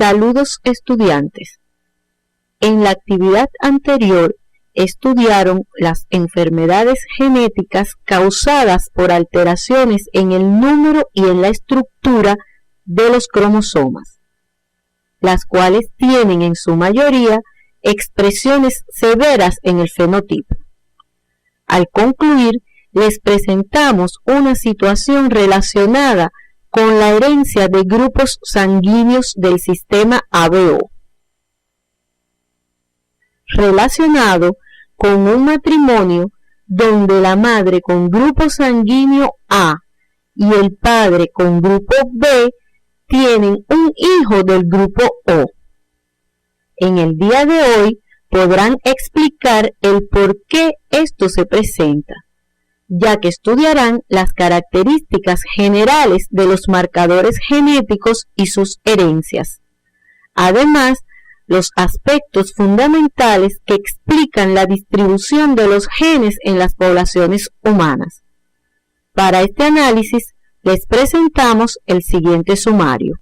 Saludos estudiantes. En la actividad anterior estudiaron las enfermedades genéticas causadas por alteraciones en el número y en la estructura de los cromosomas, las cuales tienen en su mayoría expresiones severas en el fenotipo. Al concluir, les presentamos una situación relacionada con la herencia de grupos sanguíneos del sistema ABO, relacionado con un matrimonio donde la madre con grupo sanguíneo A y el padre con grupo B tienen un hijo del grupo O. En el día de hoy podrán explicar el por qué esto se presenta, ya que estudiarán las características generales de los marcadores genéticos y sus herencias. Además, los aspectos fundamentales que explican la distribución de los genes en las poblaciones humanas. Para este análisis, les presentamos el siguiente sumario.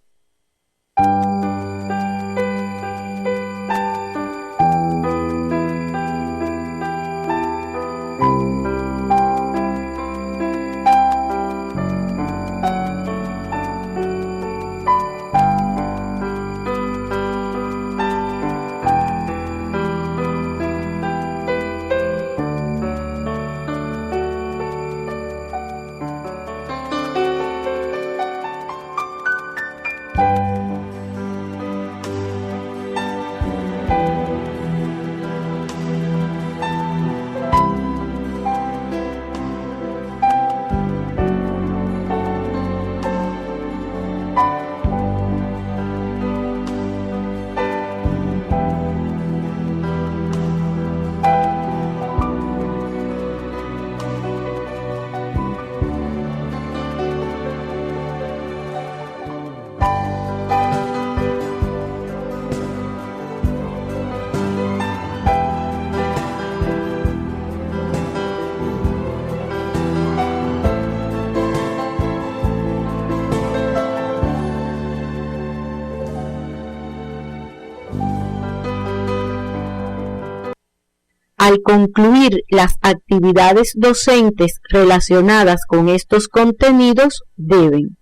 Al concluir las actividades docentes relacionadas con estos contenidos, deben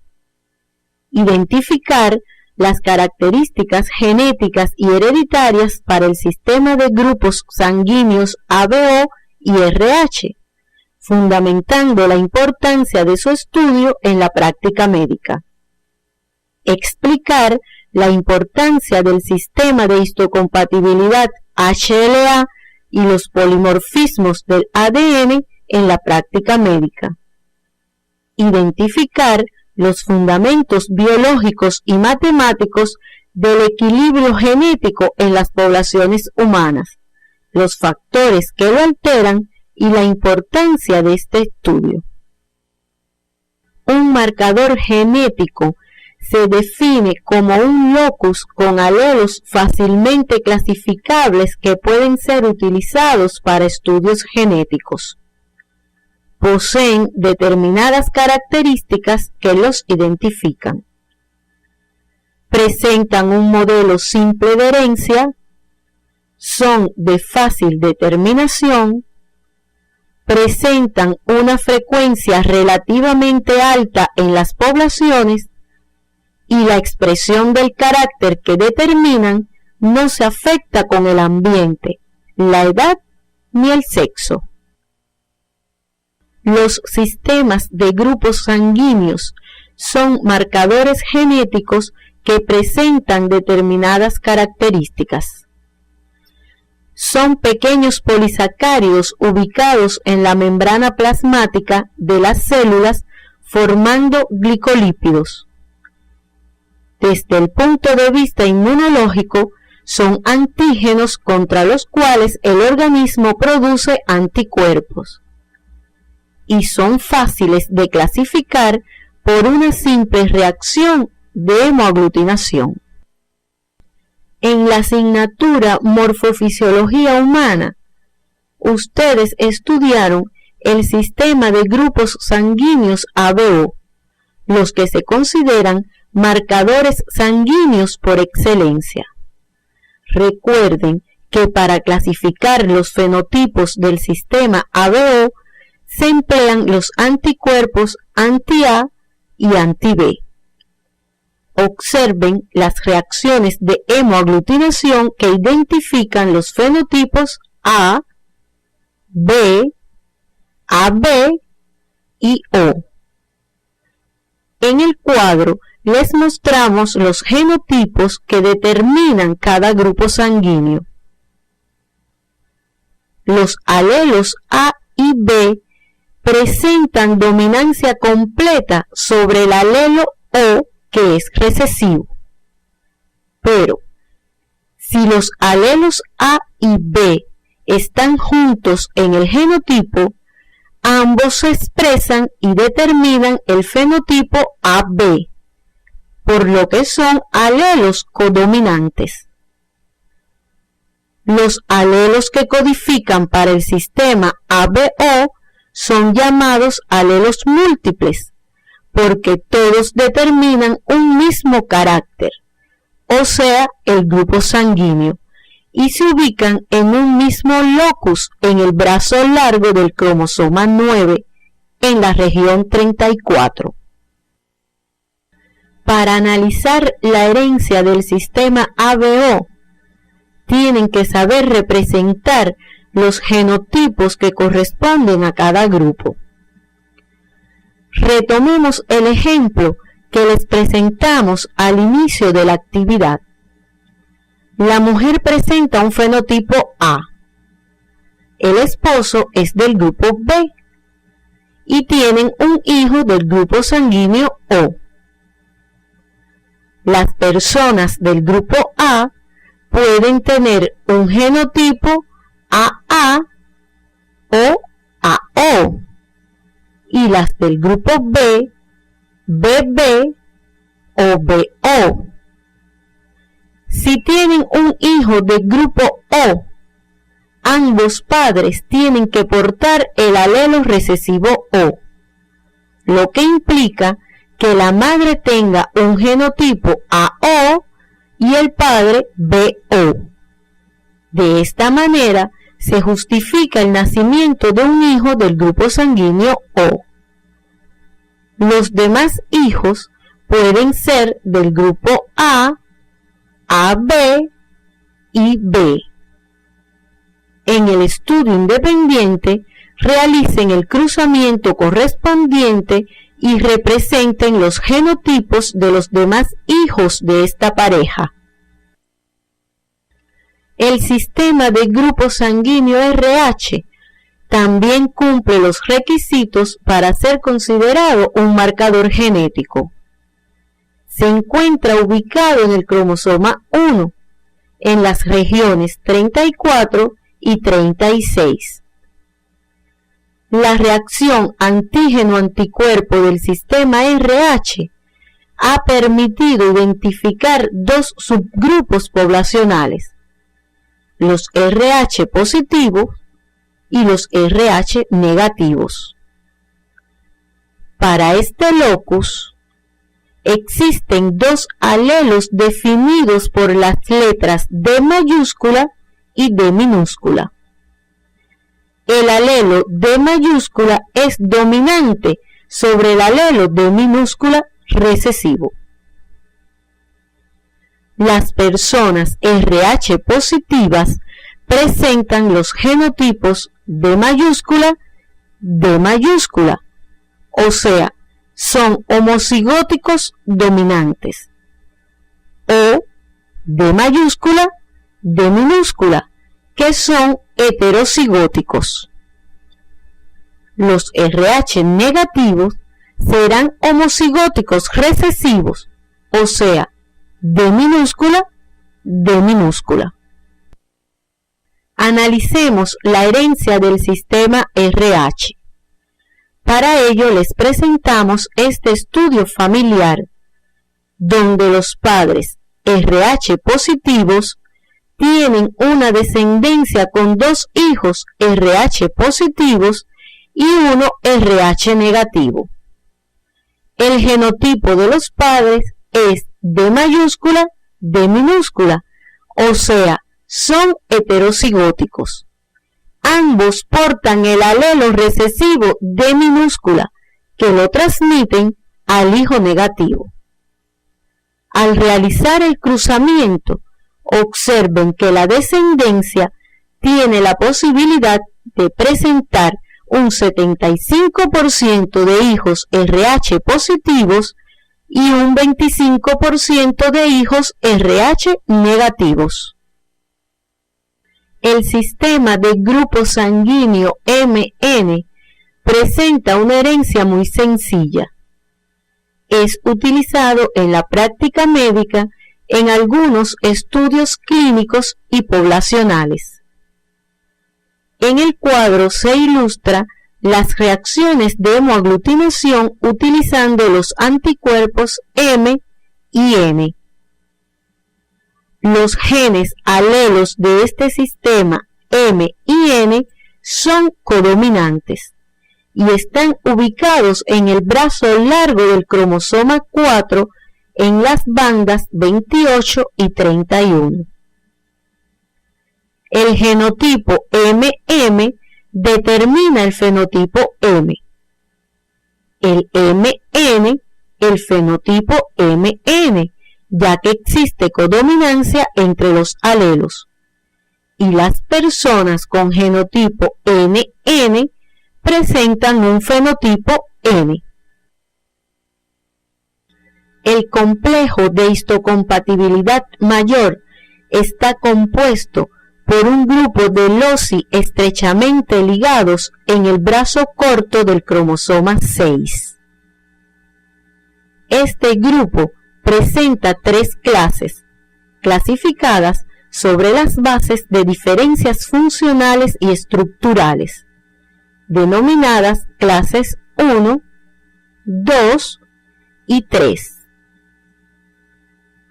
identificar las características genéticas y hereditarias para el sistema de grupos sanguíneos ABO y RH, fundamentando la importancia de su estudio en la práctica médica. Explicar la importancia del sistema de histocompatibilidad HLA y los polimorfismos del ADN en la práctica médica. Identificar los fundamentos biológicos y matemáticos del equilibrio genético en las poblaciones humanas, los factores que lo alteran y la importancia de este estudio. Un marcador genético se define como un locus con alelos fácilmente clasificables que pueden ser utilizados para estudios genéticos. Poseen determinadas características que los identifican. Presentan un modelo simple de herencia, son de fácil determinación, presentan una frecuencia relativamente alta en las poblaciones y la expresión del carácter que determinan no se afecta con el ambiente, la edad ni el sexo. Los sistemas de grupos sanguíneos son marcadores genéticos que presentan determinadas características. Son pequeños polisacáridos ubicados en la membrana plasmática de las células formando glicolípidos. Desde el punto de vista inmunológico, son antígenos contra los cuales el organismo produce anticuerpos y son fáciles de clasificar por una simple reacción de hemoaglutinación. En la asignatura Morfofisiología Humana, ustedes estudiaron el sistema de grupos sanguíneos ABO, los que se consideran marcadores sanguíneos por excelencia. Recuerden que para clasificar los fenotipos del sistema ABO se emplean los anticuerpos anti-A y anti-B. Observen las reacciones de hemoaglutinación que identifican los fenotipos A, B, AB y O. En el cuadro les mostramos los genotipos que determinan cada grupo sanguíneo. Los alelos A y B presentan dominancia completa sobre el alelo O, que es recesivo. Pero, si los alelos A y B están juntos en el genotipo, ambos se expresan y determinan el fenotipo AB, por lo que son alelos codominantes. Los alelos que codifican para el sistema ABO son llamados alelos múltiples, porque todos determinan un mismo carácter, o sea, el grupo sanguíneo, y se ubican en un mismo locus en el brazo largo del cromosoma 9, en la región 34. Para analizar la herencia del sistema ABO, tienen que saber representar los genotipos que corresponden a cada grupo. Retomemos el ejemplo que les presentamos al inicio de la actividad. La mujer presenta un fenotipo A. El esposo es del grupo B y tienen un hijo del grupo sanguíneo O. Las personas del grupo A pueden tener un genotipo AA o AO, y las del grupo B, BB o BO. Si tienen un hijo del grupo O, ambos padres tienen que portar el alelo recesivo O, lo que implica que la madre tenga un genotipo AO y el padre BO. De esta manera se justifica el nacimiento de un hijo del grupo sanguíneo O. Los demás hijos pueden ser del grupo A, AB y B. En el estudio independiente, realicen el cruzamiento correspondiente y representen los genotipos de los demás hijos de esta pareja. El sistema de grupo sanguíneo RH también cumple los requisitos para ser considerado un marcador genético. Se encuentra ubicado en el cromosoma 1, en las regiones 34 y 36. La reacción antígeno-anticuerpo del sistema RH ha permitido identificar dos subgrupos poblacionales, los RH positivos y los RH negativos. Para este locus, existen dos alelos definidos por las letras D mayúscula y D minúscula. El alelo D mayúscula es dominante sobre el alelo D minúscula recesivo. Las personas RH positivas presentan los genotipos D mayúscula, o sea, son homocigóticos dominantes, o D mayúscula, D minúscula, que son heterocigóticos. Los RH negativos serán homocigóticos recesivos, o sea, D minúscula, D minúscula. Analicemos la herencia del sistema RH. Para ello les presentamos este estudio familiar, donde los padres RH positivos tienen una descendencia con dos hijos RH positivos y uno RH negativo. El genotipo de los padres es D mayúscula, D minúscula, o sea, son heterocigóticos. Ambos portan el alelo recesivo D minúscula, que lo transmiten al hijo negativo. Al realizar el cruzamiento, observen que la descendencia tiene la posibilidad de presentar un 75% de hijos RH positivos y un 25% de hijos RH negativos. El sistema de grupo sanguíneo MN presenta una herencia muy sencilla. Es utilizado en la práctica médica en algunos estudios clínicos y poblacionales. En el cuadro se ilustra las reacciones de hemoaglutinación utilizando los anticuerpos M y N. Los genes alelos de este sistema M y N son codominantes y están ubicados en el brazo largo del cromosoma 4 en las bandas 28 y 31. El genotipo MM determina el fenotipo M. El MN, el fenotipo MN, ya que existe codominancia entre los alelos. Y las personas con genotipo NN presentan un fenotipo N. El complejo de histocompatibilidad mayor está compuesto por un grupo de loci estrechamente ligados en el brazo corto del cromosoma 6. Este grupo presenta 3 clases, clasificadas sobre las bases de diferencias funcionales y estructurales, denominadas clases 1, 2 y 3.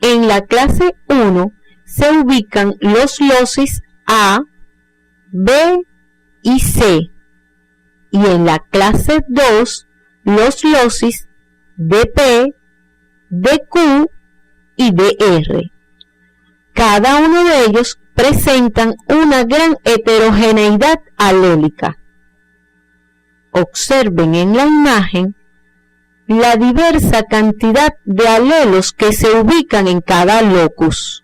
En la clase 1 se ubican los locis A, B y C, y en la clase 2 los locis DP, DQ y DR. Cada uno de ellos presentan una gran heterogeneidad alélica. Observen en la imagen la diversa cantidad de alelos que se ubican en cada locus,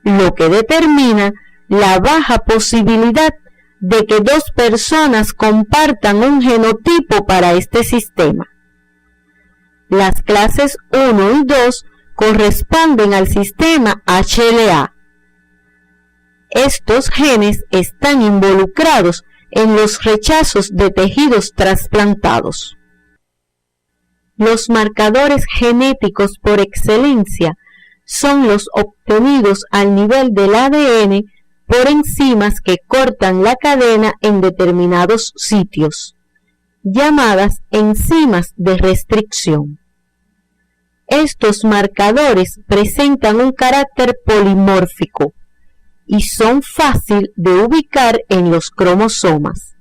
lo que determina la baja posibilidad de que 2 personas compartan un genotipo para este sistema. Las clases 1 y 2 corresponden al sistema HLA. Estos genes están involucrados en los rechazos de tejidos trasplantados. Los marcadores genéticos por excelencia son los obtenidos al nivel del ADN por enzimas que cortan la cadena en determinados sitios, llamadas enzimas de restricción. Estos marcadores presentan un carácter polimórfico y son fácil de ubicar en los cromosomas.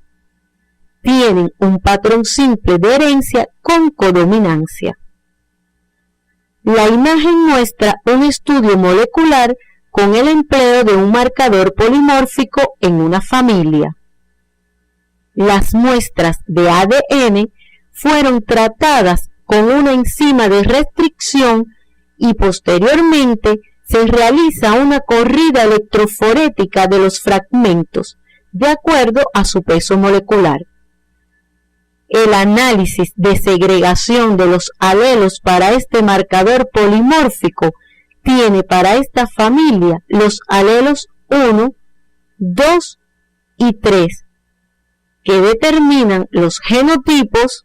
Tienen un patrón simple de herencia con codominancia. La imagen muestra un estudio molecular con el empleo de un marcador polimórfico en una familia. Las muestras de ADN fueron tratadas con una enzima de restricción y posteriormente se realiza una corrida electroforética de los fragmentos de acuerdo a su peso molecular. El análisis de segregación de los alelos para este marcador polimórfico tiene para esta familia los alelos 1, 2 y 3, que determinan los genotipos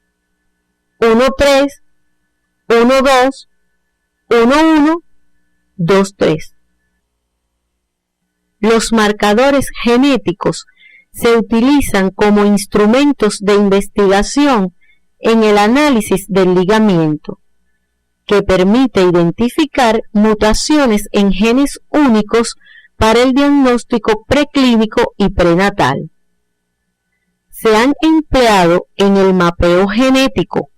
1-3, 1-2, 1-1, 2-3. Los marcadores genéticos se utilizan como instrumentos de investigación en el análisis del ligamiento, que permite identificar mutaciones en genes únicos para el diagnóstico preclínico y prenatal. Se han empleado en el mapeo genético.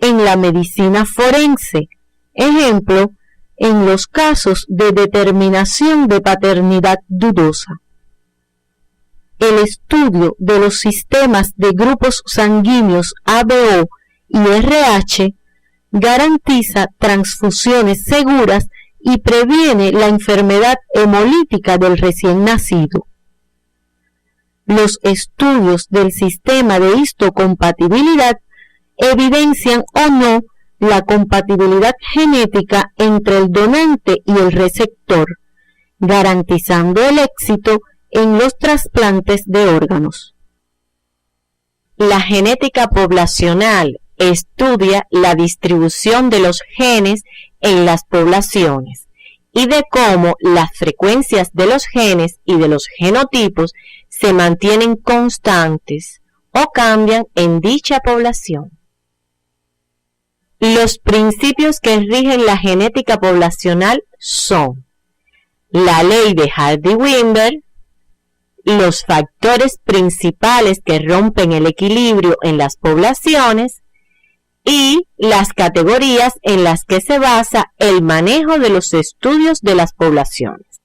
en la medicina forense, ejemplo, en los casos de determinación de paternidad dudosa. El estudio de los sistemas de grupos sanguíneos ABO y RH garantiza transfusiones seguras y previene la enfermedad hemolítica del recién nacido. Los estudios del sistema de histocompatibilidad evidencian o no la compatibilidad genética entre el donante y el receptor, garantizando el éxito en los trasplantes de órganos. La genética poblacional estudia la distribución de los genes en las poblaciones y de cómo las frecuencias de los genes y de los genotipos se mantienen constantes o cambian en dicha población. Los principios que rigen la genética poblacional son la ley de Hardy-Weinberg, los factores principales que rompen el equilibrio en las poblaciones y las categorías en las que se basa el manejo de los estudios de las poblaciones.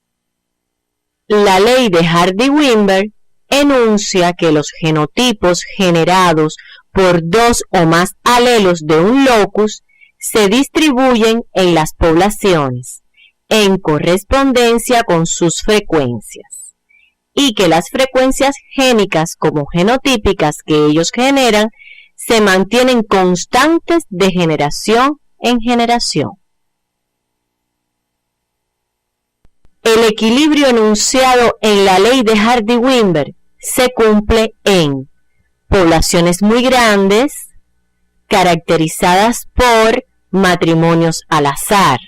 La ley de Hardy-Weinberg enuncia que los genotipos generados por dos o más alelos de un locus se distribuyen en las poblaciones en correspondencia con sus frecuencias y que las frecuencias génicas como genotípicas que ellos generan se mantienen constantes de generación en generación. El equilibrio enunciado en la ley de Hardy-Weinberg se cumple en poblaciones muy grandes, caracterizadas por matrimonios al azar,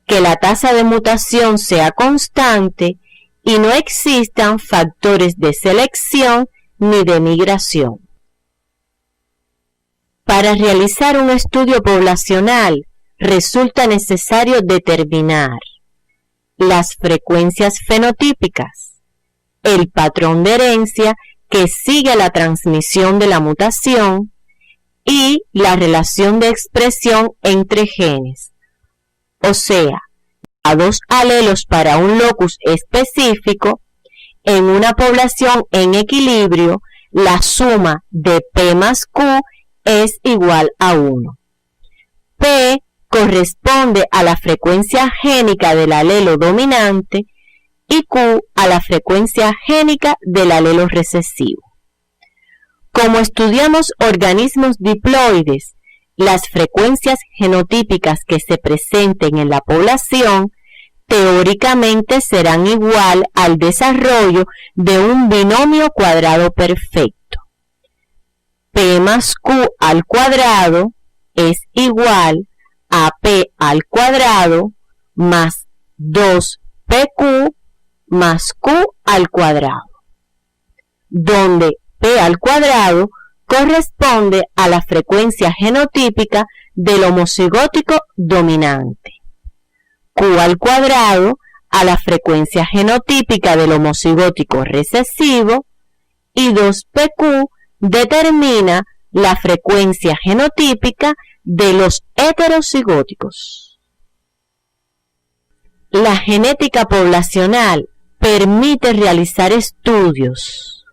que la tasa de mutación sea constante y no existan factores de selección ni de migración. Para realizar un estudio poblacional resulta necesario determinar las frecuencias fenotípicas, el patrón de herencia que sigue la transmisión de la mutación y la relación de expresión entre genes, o sea, a dos alelos para un locus específico. En una población en equilibrio, la suma de P más Q es igual a 1. P corresponde a la frecuencia génica del alelo dominante y Q a la frecuencia génica del alelo recesivo. Como estudiamos organismos diploides, las frecuencias genotípicas que se presenten en la población teóricamente serán igual al desarrollo de un binomio cuadrado perfecto. P más Q al cuadrado es igual a P al cuadrado más 2PQ más Q al cuadrado, donde P al cuadrado corresponde a la frecuencia genotípica del homocigótico dominante, Q al cuadrado a la frecuencia genotípica del homocigótico recesivo y 2PQ determina la frecuencia genotípica de los heterocigóticos. La genética poblacional permite realizar estudios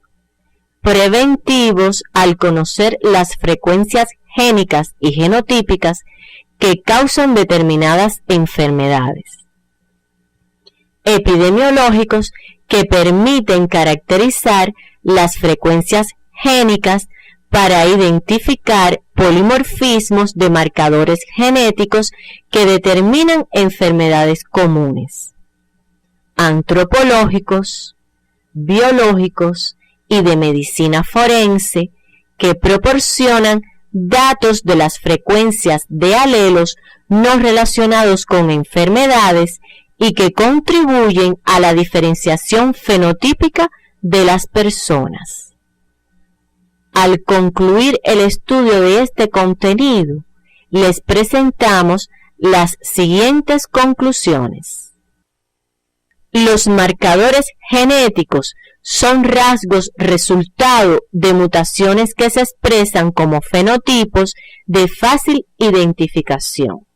preventivos al conocer las frecuencias génicas y genotípicas que causan determinadas enfermedades, epidemiológicos que permiten caracterizar las frecuencias génicas para identificar polimorfismos de marcadores genéticos que determinan enfermedades comunes, antropológicos, biológicos y de medicina forense que proporcionan datos de las frecuencias de alelos no relacionados con enfermedades y que contribuyen a la diferenciación fenotípica de las personas. Al concluir el estudio de este contenido, les presentamos las siguientes conclusiones. Los marcadores genéticos son rasgos resultado de mutaciones que se expresan como fenotipos de fácil identificación,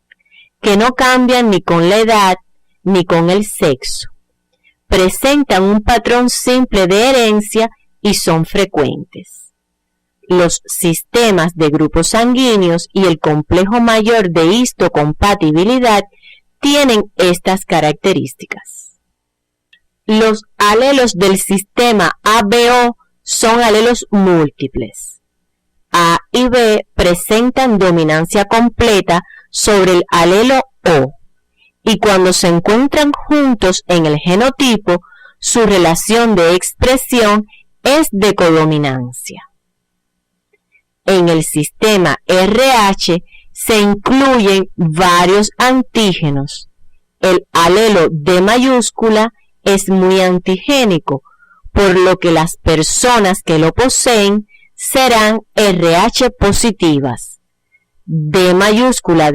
que no cambian ni con la edad ni con el sexo. Presentan un patrón simple de herencia y son frecuentes. Los sistemas de grupos sanguíneos y el complejo mayor de histocompatibilidad tienen estas características. Los alelos del sistema ABO son alelos múltiples. A y B presentan dominancia completa sobre el alelo O, y cuando se encuentran juntos en el genotipo, su relación de expresión es de codominancia. En el sistema RH se incluyen varios antígenos. El alelo D mayúscula es muy antigénico, por lo que las personas que lo poseen serán RH positivas, D mayúscula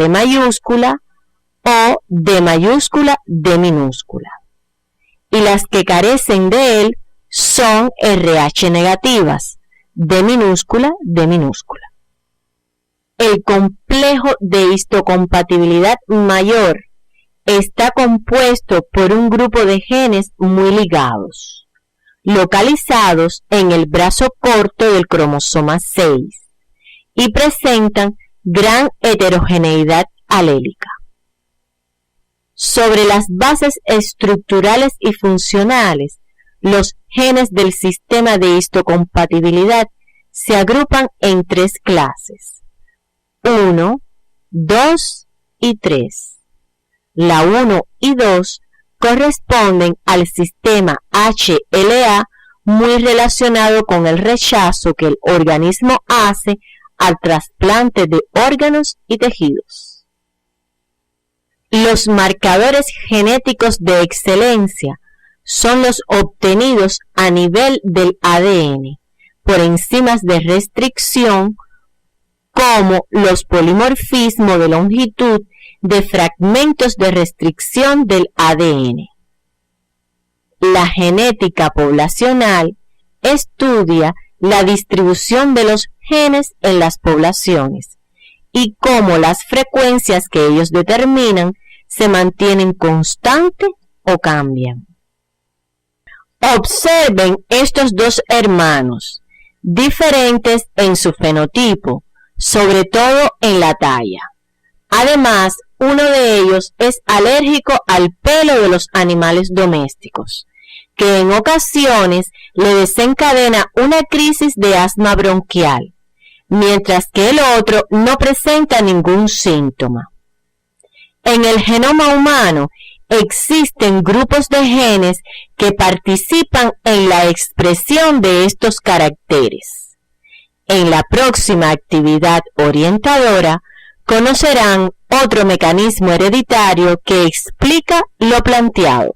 o D mayúscula D minúscula. Y las que carecen de él son RH negativas, D minúscula. El complejo de histocompatibilidad mayor está compuesto por un grupo de genes muy ligados, localizados en el brazo corto del cromosoma 6, y presentan gran heterogeneidad alélica. Sobre las bases estructurales y funcionales, los genes del sistema de histocompatibilidad se agrupan en tres clases: 1, 2 y 3. La 1 y 2 corresponden al sistema HLA, muy relacionado con el rechazo que el organismo hace al trasplante de órganos y tejidos. Los marcadores genéticos de excelencia son los obtenidos a nivel del ADN, por enzimas de restricción, como los polimorfismos de longitud de fragmentos de restricción del ADN. La genética poblacional estudia la distribución de los genes en las poblaciones y cómo las frecuencias que ellos determinan se mantienen constantes o cambian. Observen estos dos hermanos, diferentes en su fenotipo, sobre todo en la talla. Además, uno de ellos es alérgico al pelo de los animales domésticos, que en ocasiones le desencadena una crisis de asma bronquial, mientras que el otro no presenta ningún síntoma. En el genoma humano existen grupos de genes que participan en la expresión de estos caracteres. En la próxima actividad orientadora conocerán otro mecanismo hereditario que explica lo planteado.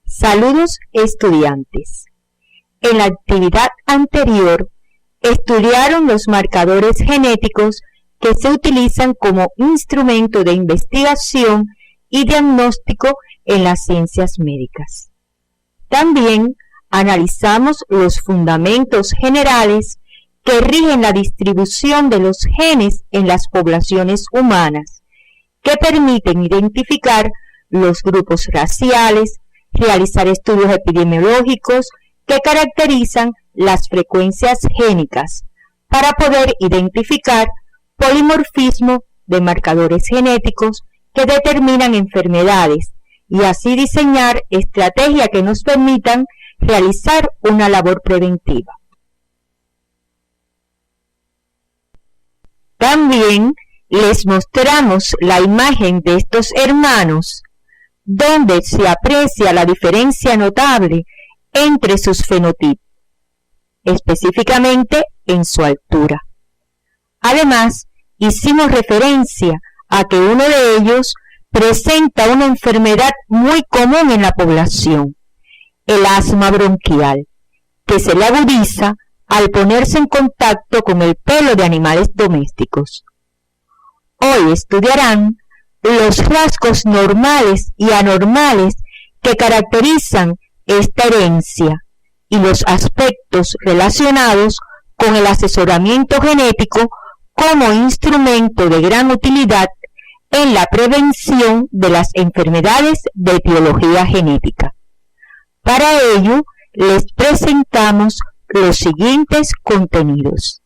Saludos estudiantes. En la actividad anterior estudiaron los marcadores genéticos que se utilizan como instrumento de investigación y diagnóstico en las ciencias médicas. También analizamos los fundamentos generales que rigen la distribución de los genes en las poblaciones humanas, que permiten identificar los grupos raciales, realizar estudios epidemiológicos que caracterizan las frecuencias génicas, para poder identificar polimorfismo de marcadores genéticos que determinan enfermedades y así diseñar estrategias que nos permitan realizar una labor preventiva. También les mostramos la imagen de estos hermanos, donde se aprecia la diferencia notable entre sus fenotipos, específicamente en su altura. Además, hicimos referencia a que uno de ellos presenta una enfermedad muy común en la población, el asma bronquial, que se le agudiza al ponerse en contacto con el pelo de animales domésticos. Hoy estudiarán los rasgos normales y anormales que caracterizan esta herencia y los aspectos relacionados con el asesoramiento genético como instrumento de gran utilidad en la prevención de las enfermedades de etiología genética. Para ello, les presentamos los siguientes contenidos.